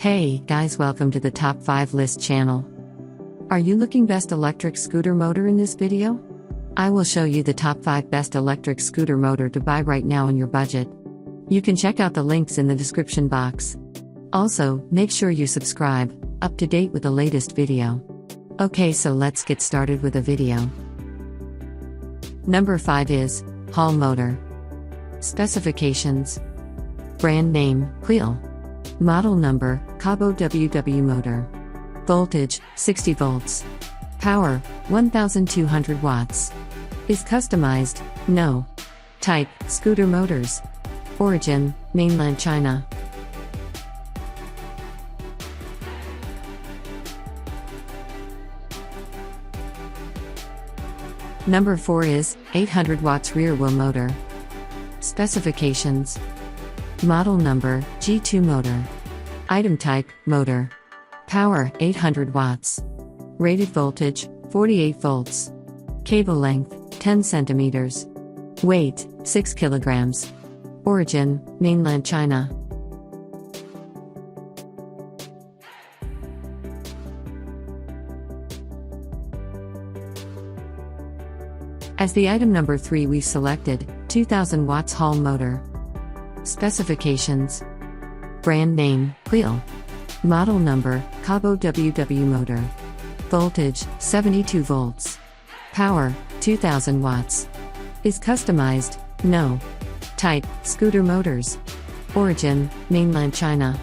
Hey guys, welcome to the Top 5 List channel. Are you looking best electric scooter motor in this video? I will show you the top 5 best electric scooter motor to buy right now in your budget. You can check out the links in the description box. Also, make sure you subscribe, up to date with the latest video. Okay, so let's get started with the video. Number 5 is Hall Motor. Specifications: brand name, Wheel. Model number, Kaabo WW motor. Voltage, 60 volts. Power, 1200 watts. Is customized? No. Type, scooter motors. Origin, mainland China. Number 4 is 800 watts rear wheel motor. Specifications: model number, G2 motor. Item type, motor. Power, 800 watts. Rated voltage, 48 volts. Cable length, 10 centimeters. Weight, 6 kilograms. Origin, mainland China. As the item number 3, we've selected 2000 watts Hall motor. Specifications: brand name, Wheel. Model number, Kaabo WW motor. Voltage, 72 volts. Power, 2000 watts. Is customized? No. Type, scooter motors. Origin, mainland China.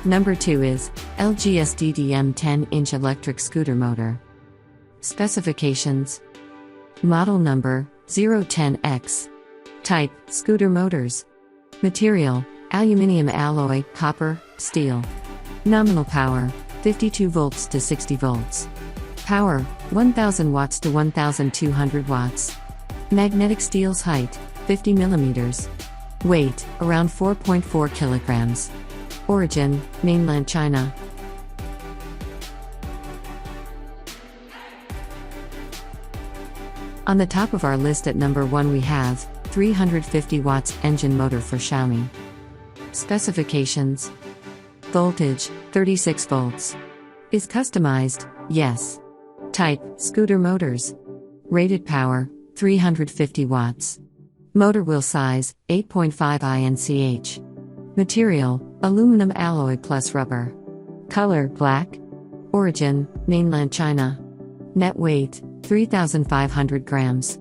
Number 2 is LGSDDM 10-inch electric scooter motor. Specifications: model number, 010X. Type, scooter motors. Material, aluminium alloy, copper, steel. Nominal power, 52 volts to 60 volts. Power, 1000 watts to 1200 watts. Magnetic steel's height, 50 millimeters. Weight, around 4.4 kilograms. Origin, mainland China. On the top of our list at number 1 we have 350 watts engine motor for Xiaomi. Specifications: voltage, 36 volts. Is customized? Yes. Type, scooter motors. Rated power, 350 watts. Motor wheel size, 8.5 inch. Material, aluminum alloy plus rubber. Color, black. Origin, mainland China. Net weight, 3,500 grams.